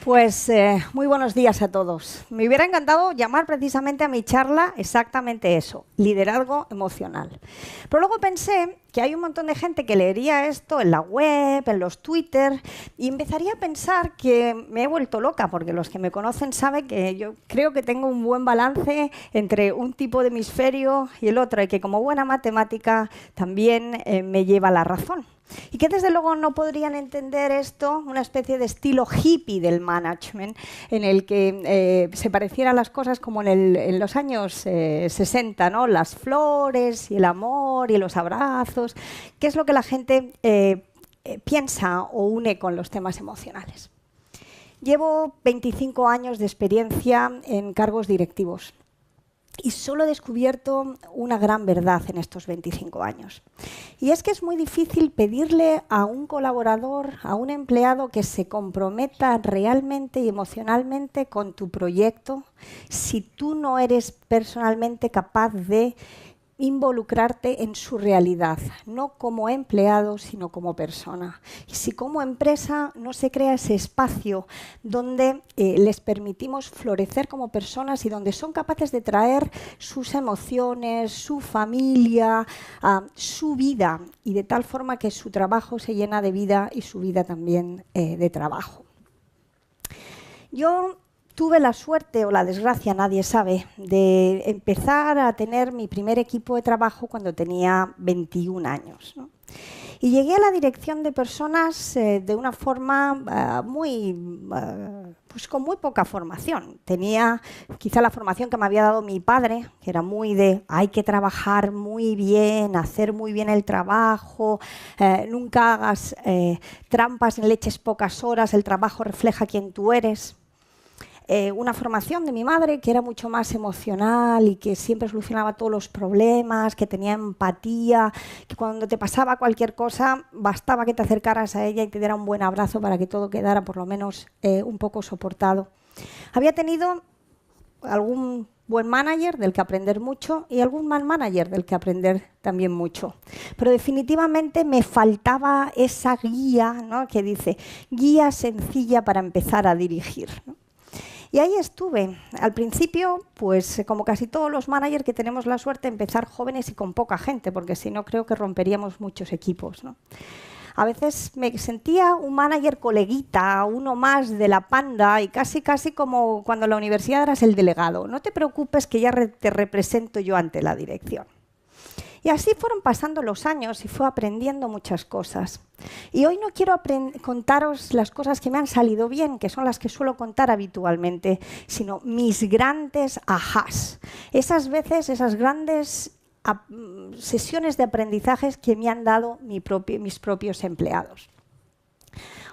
Pues muy buenos días a todos. Me hubiera encantado llamar precisamente a mi charla exactamente eso, liderazgo emocional. Pero luego pensé que hay un montón de gente que leería esto en la web, en los Twitter, y empezaría a pensar que me he vuelto loca, porque los que me conocen saben que yo creo que tengo un buen balance entre un tipo de hemisferio y el otro, y que como buena matemática también me lleva la razón. Y que desde luego no podrían entender esto, una especie de estilo hippie del management, en el que se parecieran las cosas como en los años 60, ¿no? Las flores y el amor y los abrazos, que es lo que la gente piensa o une con los temas emocionales. Llevo 25 años de experiencia en cargos directivos. Y solo he descubierto una gran verdad en estos 25 años. Y es que es muy difícil pedirle a un colaborador, a un empleado, que se comprometa realmente y emocionalmente con tu proyecto si tú no eres personalmente capaz de involucrarte en su realidad, no como empleado, sino como persona. Y si como empresa no se crea ese espacio donde les permitimos florecer como personas y donde son capaces de traer sus emociones, su familia, su vida, y de tal forma que su trabajo se llena de vida y su vida también de trabajo. Yo tuve la suerte o la desgracia, nadie sabe, de empezar a tener mi primer equipo de trabajo cuando tenía 21 años, ¿no? Y llegué a la dirección de personas de una forma pues con muy poca formación. Tenía quizá la formación que me había dado mi padre, que era muy de hay que trabajar muy bien, hacer muy bien el trabajo, nunca hagas trampas ni le eches pocas horas, el trabajo refleja quién tú eres. Una formación de mi madre que era mucho más emocional y que siempre solucionaba todos los problemas, que tenía empatía, que cuando te pasaba cualquier cosa bastaba que te acercaras a ella y te diera un buen abrazo para que todo quedara por lo menos un poco soportado. Había tenido algún buen manager del que aprender mucho y algún mal manager del que aprender también mucho. Pero definitivamente me faltaba esa guía, ¿no? Que dice, guía sencilla para empezar a dirigir, ¿no? Y ahí estuve. Al principio, pues como casi todos los managers que tenemos la suerte de empezar jóvenes y con poca gente, porque si no creo que romperíamos muchos equipos, ¿no? A veces me sentía un manager coleguita, uno más de la panda, y casi como cuando en la universidad eras el delegado. No te preocupes que ya te represento yo ante la dirección. Y así fueron pasando los años y fui aprendiendo muchas cosas. Y hoy no quiero contaros las cosas que me han salido bien, que son las que suelo contar habitualmente, sino mis grandes ajás. Esas veces, esas grandes sesiones de aprendizajes que me han dado mis propios empleados.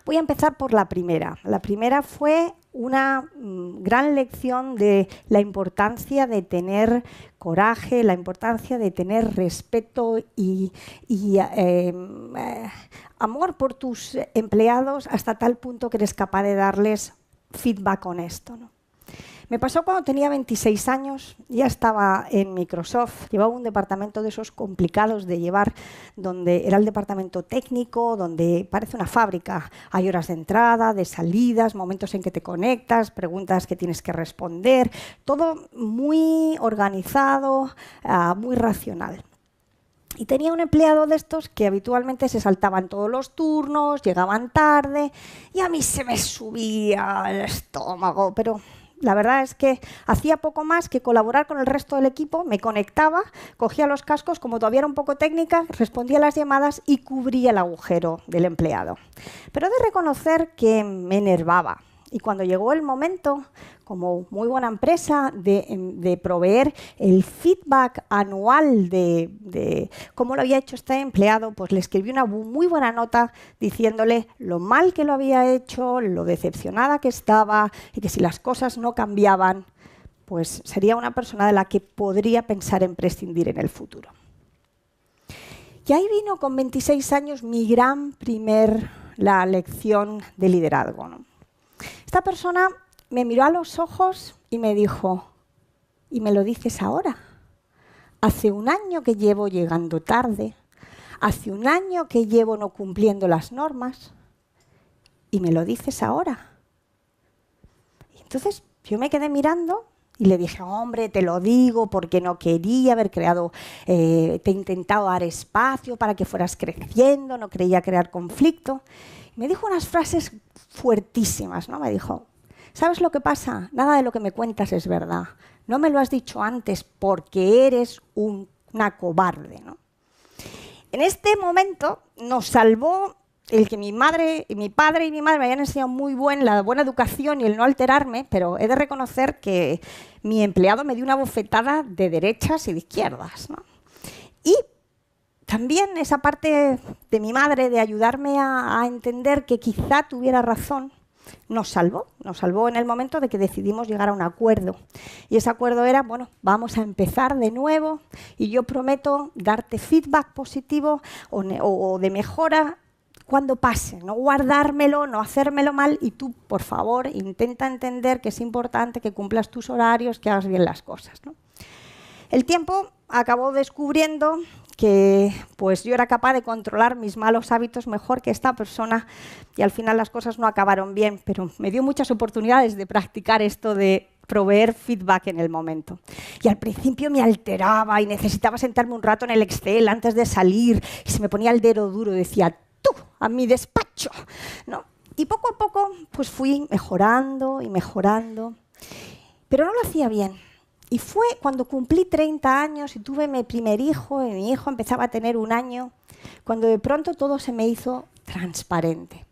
Voy a empezar por la primera. La primera fue una gran lección de la importancia de tener coraje, la importancia de tener respeto y amor por tus empleados hasta tal punto que eres capaz de darles feedback honesto, ¿no? Me pasó cuando tenía 26 años, ya estaba en Microsoft, llevaba un departamento de esos complicados de llevar, donde era el departamento técnico, donde parece una fábrica. Hay horas de entrada, de salidas, momentos en que te conectas, preguntas que tienes que responder, todo muy organizado, muy racional. Y tenía un empleado de estos que habitualmente se saltaban todos los turnos, llegaban tarde, y a mí se me subía el estómago, pero la verdad es que hacía poco más que colaborar con el resto del equipo, me conectaba, cogía los cascos, como todavía era un poco técnica, respondía a las llamadas y cubría el agujero del empleado. Pero he de reconocer que me enervaba. Y cuando llegó el momento, como muy buena empresa, de proveer el feedback anual de cómo lo había hecho este empleado, pues le escribí una muy buena nota diciéndole lo mal que lo había hecho, lo decepcionada que estaba y que si las cosas no cambiaban, pues sería una persona de la que podría pensar en prescindir en el futuro. Y ahí vino con 26 años mi la lección de liderazgo, ¿no? Esta persona me miró a los ojos y me dijo, ¿y me lo dices ahora? Hace un año que llevo llegando tarde, hace un año que llevo no cumpliendo las normas, ¿y me lo dices ahora? Entonces yo me quedé mirando y le dije, hombre, te lo digo porque no quería haber creado, te he intentado dar espacio para que fueras creciendo, no quería crear conflicto. Y me dijo unas frases fuertísimas, ¿no? Me dijo, ¿sabes lo que pasa? Nada de lo que me cuentas es verdad. No me lo has dicho antes porque eres una cobarde, ¿no? En este momento nos salvó el que mi padre y mi madre me habían enseñado la buena educación y el no alterarme, pero he de reconocer que mi empleado me dio una bofetada de derechas y de izquierdas, ¿no? Y también esa parte de mi madre de ayudarme a entender que quizá tuviera razón, nos salvó en el momento de que decidimos llegar a un acuerdo. Y ese acuerdo era, bueno, vamos a empezar de nuevo y yo prometo darte feedback positivo o de mejora cuando pase, no guardármelo, no hacérmelo mal, y tú, por favor, intenta entender que es importante que cumplas tus horarios, que hagas bien las cosas, ¿no? El tiempo acabó descubriendo que pues, yo era capaz de controlar mis malos hábitos mejor que esta persona y al final las cosas no acabaron bien, pero me dio muchas oportunidades de practicar esto de proveer feedback en el momento. Y al principio me alteraba y necesitaba sentarme un rato en el Excel antes de salir y se me ponía el dedo duro y decía, tú, a mi despacho, ¿no? Y poco a poco pues fui mejorando y mejorando, pero no lo hacía bien. Y fue cuando cumplí 30 años y tuve mi primer hijo, y mi hijo empezaba a tener 1 año, cuando de pronto todo se me hizo transparente.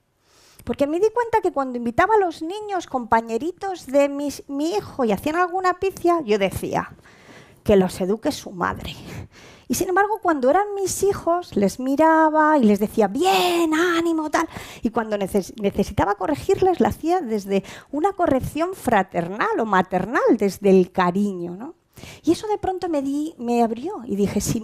Porque me di cuenta que cuando invitaba a los niños, compañeritos de mi hijo, y hacían alguna pifia, yo decía, que los eduque su madre. Y sin embargo, cuando eran mis hijos, les miraba y les decía, bien, ánimo, tal. Y cuando necesitaba corregirles, lo hacía desde una corrección fraternal o maternal, desde el cariño, ¿no? Y eso de pronto me abrió y dije, si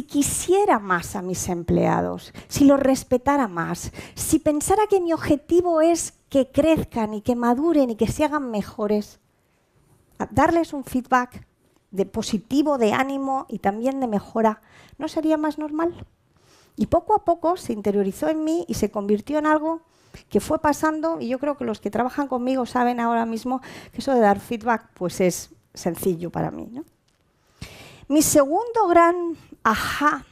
quisiera más a mis empleados, si los respetara más, si pensara que mi objetivo es que crezcan y que maduren y que se hagan mejores, darles un feedback de positivo, de ánimo y también de mejora, ¿no sería más normal? Y poco a poco se interiorizó en mí y se convirtió en algo que fue pasando, y yo creo que los que trabajan conmigo saben ahora mismo que eso de dar feedback pues es sencillo para mí, ¿no? Mi segundo gran ajá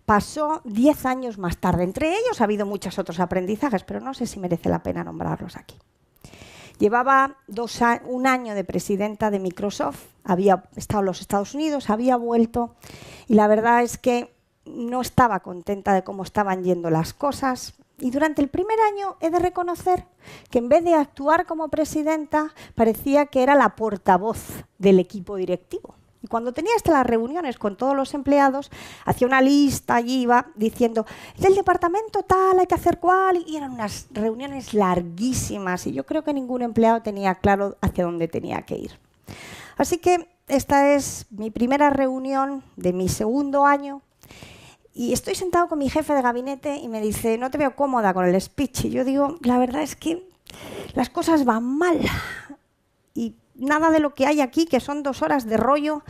pasó 10 años más tarde. Entre ellos ha habido muchos otros aprendizajes, pero no sé si merece la pena nombrarlos aquí. Llevaba 1 año de presidenta de Microsoft, había estado en los Estados Unidos, había vuelto y la verdad es que no estaba contenta de cómo estaban yendo las cosas. Y durante el primer año he de reconocer que en vez de actuar como presidenta parecía que era la portavoz del equipo directivo. Y cuando tenía hasta las reuniones con todos los empleados, hacía una lista, allí iba diciendo, del departamento tal, hay que hacer cual, y eran unas reuniones larguísimas, y yo creo que ningún empleado tenía claro hacia dónde tenía que ir. Así que esta es mi primera reunión de mi segundo año, y estoy sentado con mi jefe de gabinete y me dice, no te veo cómoda con el speech, y yo digo, la verdad es que las cosas van mal, y nada de lo que hay aquí, que son 2 horas de rollo,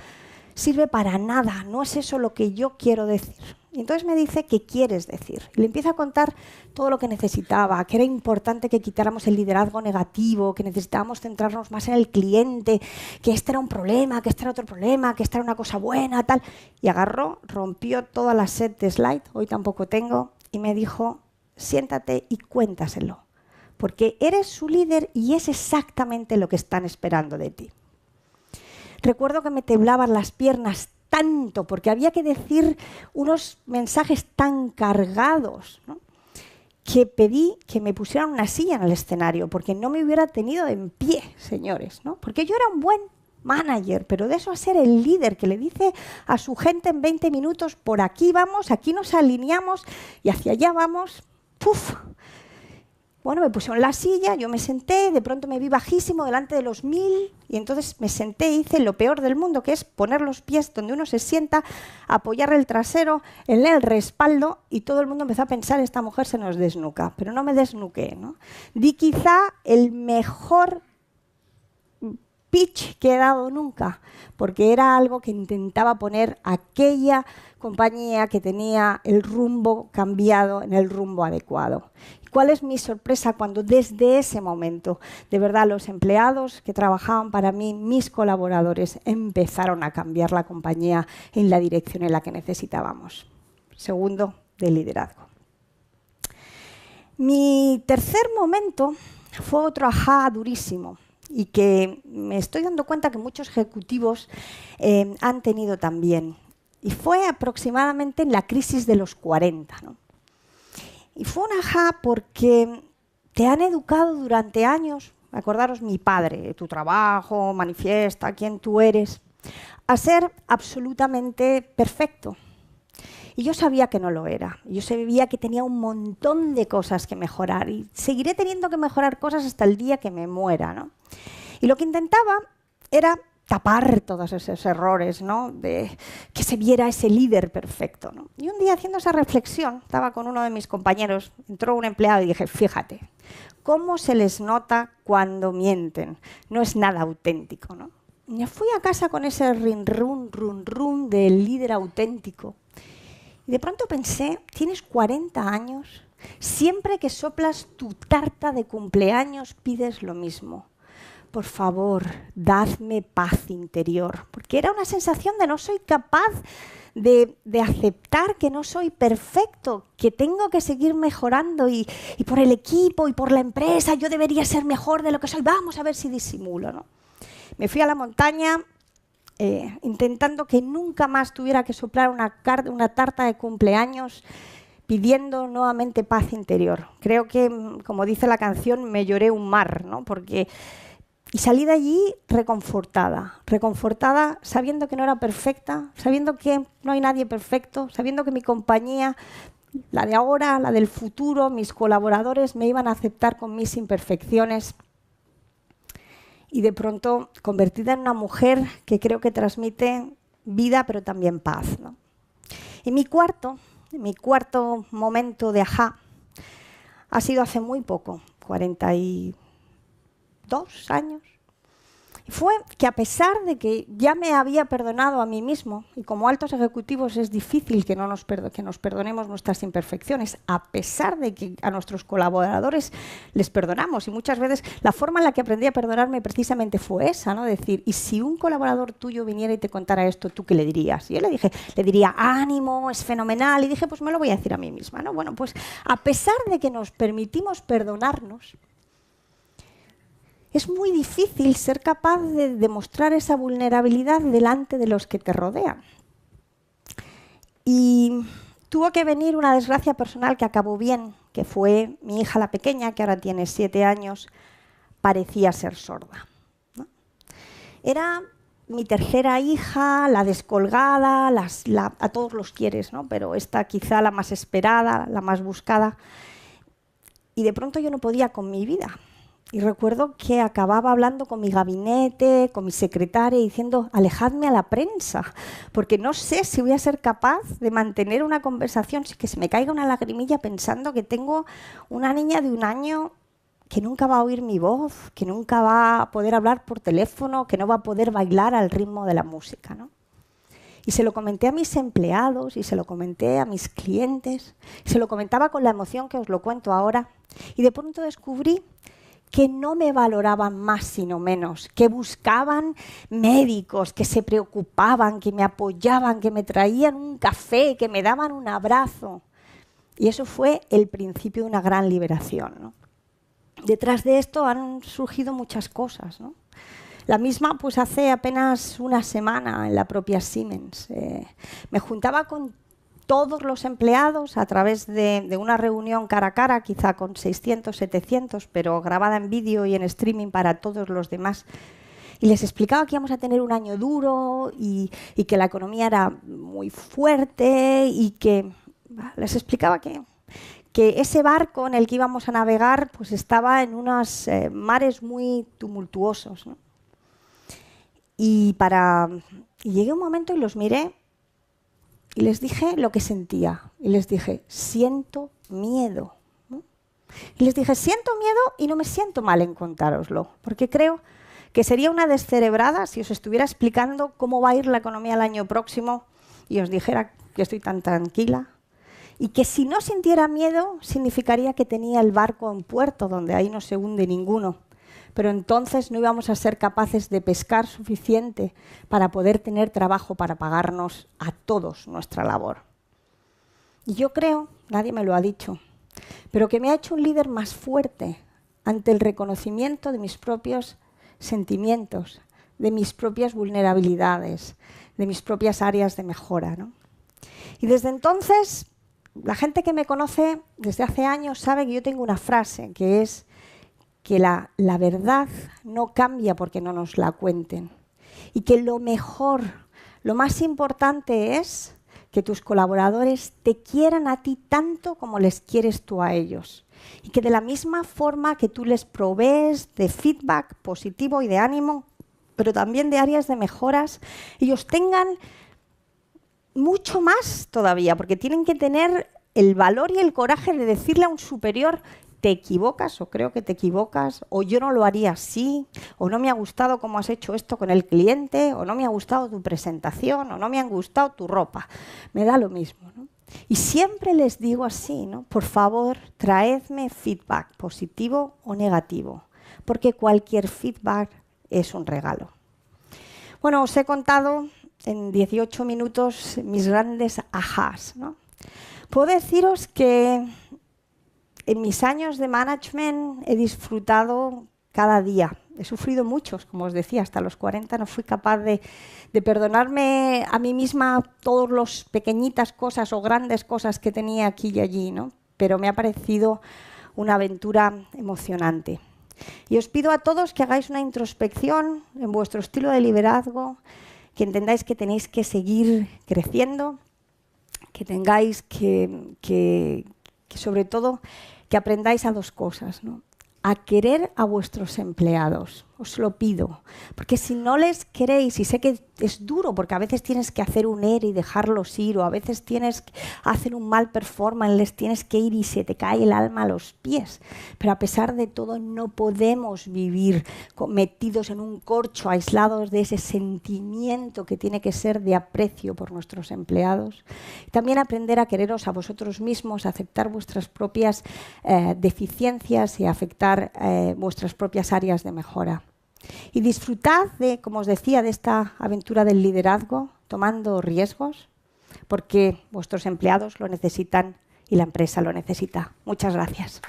sirve para nada. No es eso lo que yo quiero decir. Y entonces me dice, ¿qué quieres decir? Y le empiezo a contar todo lo que necesitaba, que era importante que quitáramos el liderazgo negativo, que necesitábamos centrarnos más en el cliente, que este era un problema, que este era otro problema, que esta era una cosa buena, tal. Y rompió toda la set de slide, hoy tampoco tengo, y me dijo, siéntate y cuéntaselo. Porque eres su líder y es exactamente lo que están esperando de ti. Recuerdo que me temblaban las piernas tanto porque había que decir unos mensajes tan cargados, ¿no? Que pedí que me pusieran una silla en el escenario porque no me hubiera tenido en pie, señores, ¿no? Porque yo era un buen manager, pero de eso a ser el líder que le dice a su gente en 20 minutos, por aquí vamos, aquí nos alineamos y hacia allá vamos, ¡puf! Bueno, me pusieron la silla, yo me senté, de pronto me vi bajísimo delante de los 1000 y entonces me senté y hice lo peor del mundo, que es poner los pies donde uno se sienta, apoyar el trasero en el respaldo y todo el mundo empezó a pensar, esta mujer se nos desnuca, pero no me desnuqué, ¿no? Di quizá el mejor pitch que he dado nunca, porque era algo que intentaba poner aquella compañía que tenía el rumbo cambiado en el rumbo adecuado. ¿Cuál es mi sorpresa cuando desde ese momento, de verdad, los empleados que trabajaban para mí, mis colaboradores, empezaron a cambiar la compañía en la dirección en la que necesitábamos? Segundo, de liderazgo. Mi tercer momento fue otro ajá durísimo y que me estoy dando cuenta que muchos ejecutivos han tenido también. Y fue aproximadamente en la crisis de los 40, ¿no? Y fue un ajá porque te han educado durante años, acordaros mi padre, tu trabajo, manifiesta quién tú eres, a ser absolutamente perfecto. Y yo sabía que no lo era. Yo sabía que tenía un montón de cosas que mejorar y seguiré teniendo que mejorar cosas hasta el día que me muera, ¿no? Y lo que intentaba era tapar todos esos errores, ¿no? De que se viera ese líder perfecto, ¿no? Y un día, haciendo esa reflexión, estaba con uno de mis compañeros, entró un empleado y dije, fíjate, ¿cómo se les nota cuando mienten? No es nada auténtico, ¿no? Y me fui a casa con ese run del líder auténtico. Y de pronto pensé, tienes 40 años, siempre que soplas tu tarta de cumpleaños pides lo mismo. Por favor, dadme paz interior. Porque era una sensación de no soy capaz de aceptar que no soy perfecto, que tengo que seguir mejorando y por el equipo y por la empresa yo debería ser mejor de lo que soy. Vamos a ver si disimulo, ¿no? Me fui a la montaña intentando que nunca más tuviera que soplar una tarta de cumpleaños pidiendo nuevamente paz interior. Creo que, como dice la canción, me lloré un mar, ¿no? Y salí de allí reconfortada sabiendo que no era perfecta, sabiendo que no hay nadie perfecto, sabiendo que mi compañía, la de ahora, la del futuro, mis colaboradores me iban a aceptar con mis imperfecciones. Y de pronto convertida en una mujer que creo que transmite vida pero también paz, ¿no? Y mi cuarto momento de ajá ha sido hace muy poco, 42 años. Y fue que a pesar de que ya me había perdonado a mí mismo, y como altos ejecutivos es difícil que nos perdonemos nuestras imperfecciones, a pesar de que a nuestros colaboradores les perdonamos, y muchas veces la forma en la que aprendí a perdonarme precisamente fue esa, ¿no? Decir, y si un colaborador tuyo viniera y te contara esto, ¿tú qué le dirías? Y yo le diría, ánimo, es fenomenal, y dije, pues me lo voy a decir a mí misma, ¿no? Bueno, pues a pesar de que nos permitimos perdonarnos, es muy difícil ser capaz de demostrar esa vulnerabilidad delante de los que te rodean. Y tuvo que venir una desgracia personal que acabó bien, que fue mi hija la pequeña, que ahora tiene 7 años, parecía ser sorda, ¿no? Era mi tercera hija, la descolgada, a todos los quieres, ¿no? Pero esta quizá la más esperada, la más buscada. Y de pronto yo no podía con mi vida. Y recuerdo que acababa hablando con mi gabinete, con mi secretaria, diciendo, alejadme a la prensa, porque no sé si voy a ser capaz de mantener una conversación sin que se me caiga una lagrimilla pensando que tengo una niña de 1 año que nunca va a oír mi voz, que nunca va a poder hablar por teléfono, que no va a poder bailar al ritmo de la música, ¿no? Y se lo comenté a mis empleados y se lo comenté a mis clientes, y se lo comentaba con la emoción que os lo cuento ahora, y de pronto descubrí que no me valoraban más sino menos, que buscaban médicos, que se preocupaban, que me apoyaban, que me traían un café, que me daban un abrazo. Y eso fue el principio de una gran liberación, ¿no? Detrás de esto han surgido muchas cosas, ¿no? La misma, pues hace apenas una semana en la propia Siemens. Me juntaba con todos los empleados a través de una reunión cara a cara, quizá con 600, 700, pero grabada en vídeo y en streaming para todos los demás. Y les explicaba que íbamos a tener un año duro y que la economía era muy fuerte y que les explicaba que ese barco en el que íbamos a navegar pues estaba en unos mares muy tumultuosos, ¿no? Y llegué un momento y los miré y les dije lo que sentía. Y les dije, siento miedo, ¿no? Y les dije, siento miedo y no me siento mal en contároslo, porque creo que sería una descerebrada si os estuviera explicando cómo va a ir la economía el año próximo y os dijera que estoy tan tranquila. Y que si no sintiera miedo, significaría que tenía el barco en puerto, donde ahí no se hunde ninguno. Pero entonces no íbamos a ser capaces de pescar suficiente para poder tener trabajo para pagarnos a todos nuestra labor. Y yo creo, nadie me lo ha dicho, pero que me ha hecho un líder más fuerte ante el reconocimiento de mis propios sentimientos, de mis propias vulnerabilidades, de mis propias áreas de mejora, ¿no? Y desde entonces, la gente que me conoce desde hace años sabe que yo tengo una frase, que es que la verdad no cambia porque no nos la cuenten. Y que lo mejor, lo más importante es que tus colaboradores te quieran a ti tanto como les quieres tú a ellos. Y que de la misma forma que tú les provees de feedback positivo y de ánimo, pero también de áreas de mejoras, ellos tengan mucho más todavía, porque tienen que tener el valor y el coraje de decirle a un superior: te equivocas, o creo que te equivocas, o yo no lo haría así, o no me ha gustado cómo has hecho esto con el cliente, o no me ha gustado tu presentación, o no me ha gustado tu ropa. Me da lo mismo, ¿no? Y siempre les digo así, ¿no? Por favor, traedme feedback positivo o negativo, porque cualquier feedback es un regalo. Bueno, os he contado en 18 minutos mis grandes ajás, ¿no? Puedo deciros que en mis años de management he disfrutado cada día. He sufrido muchos, como os decía, hasta los 40 no fui capaz de perdonarme a mí misma todas las pequeñitas cosas o grandes cosas que tenía aquí y allí, ¿no? Pero me ha parecido una aventura emocionante. Y os pido a todos que hagáis una introspección en vuestro estilo de liderazgo, que entendáis que tenéis que seguir creciendo, que tengáis que sobre todo, que aprendáis a dos cosas, ¿no? A querer a vuestros empleados, os lo pido, porque si no les queréis, y sé que es duro, porque a veces tienes que hacer un ERE y dejarlos ir, o a veces tienes que hacer un mal performance, les tienes que ir y se te cae el alma a los pies, pero a pesar de todo no podemos vivir metidos en un corcho, aislados de ese sentimiento que tiene que ser de aprecio por nuestros empleados. También aprender a quereros a vosotros mismos, a aceptar vuestras propias deficiencias y a aceptar vuestras propias áreas de mejora. Y disfrutad de, como os decía, de esta aventura del liderazgo, tomando riesgos, porque vuestros empleados lo necesitan y la empresa lo necesita. Muchas gracias.